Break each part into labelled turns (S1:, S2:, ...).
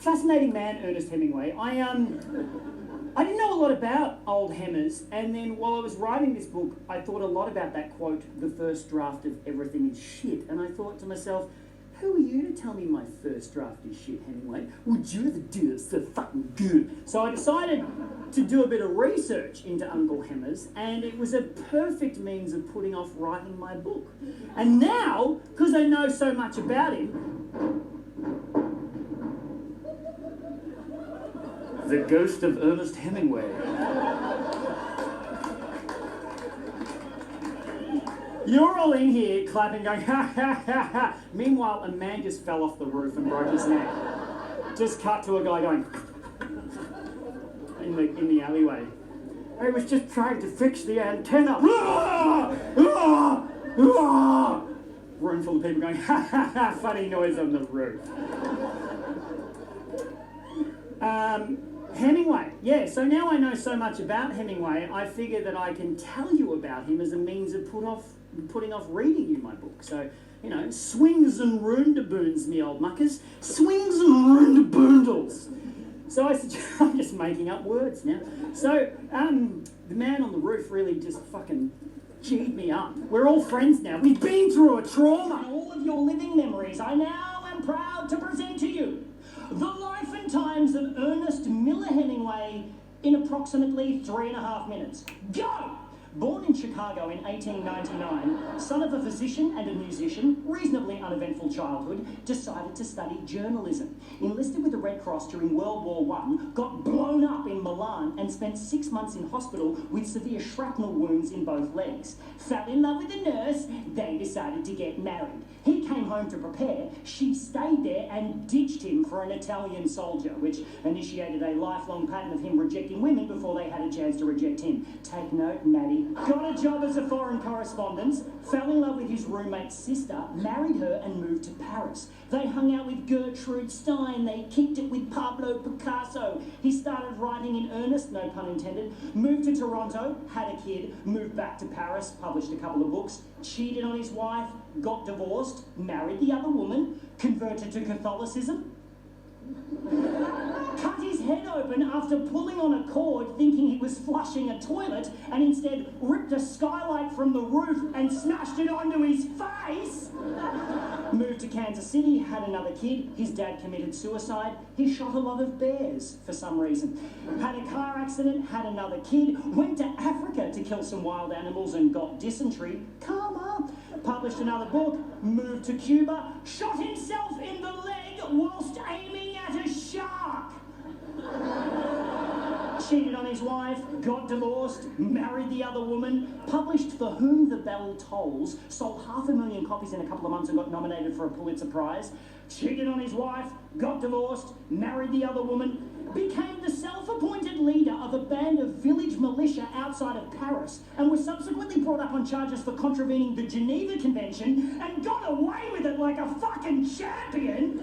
S1: Fascinating man, Ernest Hemingway. I didn't know a lot about old Hemmers, and then while I was writing this book, I thought a lot about that quote, "The first draft of everything is shit," and I thought to myself, who are you to tell me my first draft is shit, Hemingway? Would you ever do it so fucking good? So I decided to do a bit of research into Uncle Hemmers, and it was a perfect means of putting off writing my book. And now, because I know so much about him, the ghost of Ernest Hemingway. You're all in here clapping, going, ha, ha, ha, ha. Meanwhile, a man just fell off the roof and broke his neck. Just cut to a guy going in the alleyway. I was just trying to fix the antenna. Room full of people going, ha, ha, ha, funny noise on the roof. Hemingway, yeah, so now I know so much about Hemingway, I figure that I can tell you about him as a means of putting off reading you my book. So, you know, swings and roondaboons, me old muckers. Swings and roondaboondles. So I'm just making up words now. So, the man on the roof really just fucking G'd me up. We're all friends now. We've been through a trauma. All of your living memories, I now am proud to present to you the life and times of Ernest Miller Hemingway in approximately 3.5 minutes. Go! Born in Chicago in 1899, son of a physician and a musician, reasonably uneventful childhood, decided to study journalism. Enlisted with the Red Cross during World War I, got blown up in Milan and spent 6 months in hospital with severe shrapnel wounds in both legs. Fell in love with a nurse, they decided to get married. He came home to prepare, she stayed there and ditched him for an Italian soldier, which initiated a lifelong pattern of him rejecting women before they had a chance to reject him. Take note, Maddie. Got a job as a foreign correspondent, fell in love with his roommate's sister, married her and moved to Paris. They hung out with Gertrude Stein, they kicked it with Pablo Picasso. He started writing in earnest, no pun intended, moved to Toronto, had a kid, moved back to Paris, published a couple of books, cheated on his wife, got divorced, married the other woman, converted to Catholicism, cut his head open after pulling on a cord thinking he was flushing a toilet and instead ripped a skylight from the roof and smashed it onto his face. Moved to Kansas City, had another kid, his dad committed suicide, he shot a lot of bears for some reason. Had a car accident, had another kid, went to Africa to kill some wild animals and got dysentery. Come on. Published another book, moved to Cuba, shot himself in the leg whilst aiming at a shark. Cheated on his wife, got divorced, married the other woman, published For Whom the Bell Tolls, sold 500,000 copies in a couple of months and got nominated for a Pulitzer Prize. Cheated on his wife, got divorced, married the other woman, became the self-appointed leader of a band of village militia outside of Paris and was subsequently brought up on charges for contravening the Geneva Convention and got away with it like a fucking champion.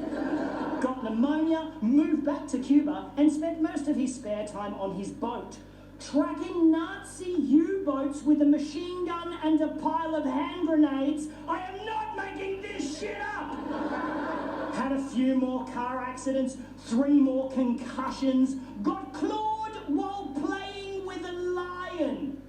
S1: Got pneumonia, moved back to Cuba and spent most of his spare time on his boat, tracking Nazi U-boats with a machine gun and a pile of hand grenades. I am not making this shit up! Had a few more car accidents, 3 more concussions, got clawed while playing with a lion.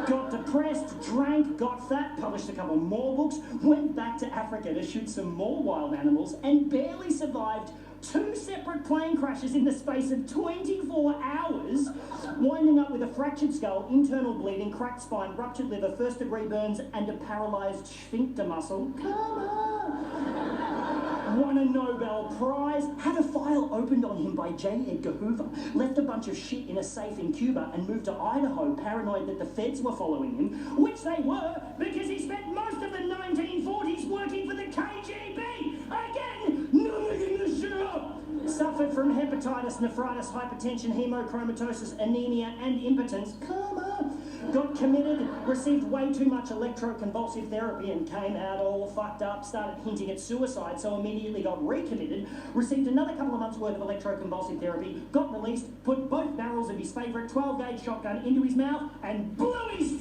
S1: Got depressed, drank, got fat, published a couple more books, went back to Africa to shoot some more wild animals and barely survived 2 separate plane crashes in the space of 24 hours, winding up with a fractured skull, internal bleeding, cracked spine, ruptured liver, first-degree burns, and a paralysed sphincter muscle. Come on! Won a Nobel Prize, had a file opened on him by J. Edgar Hoover, left a bunch of shit in a safe in Cuba and moved to Idaho, paranoid that the feds were following him, which they were because he spent most of the 1940s working for the KGB. Again, not making this shit up. Suffered from hepatitis, nephritis, hypertension, hemochromatosis, anemia, and impotence. Come on. Got committed, received way too much electroconvulsive therapy and came out all fucked up, started hinting at suicide, so immediately got recommitted, received another couple of months worth of electroconvulsive therapy, got released, put both barrels of his favourite 12-gauge shotgun into his mouth and blew his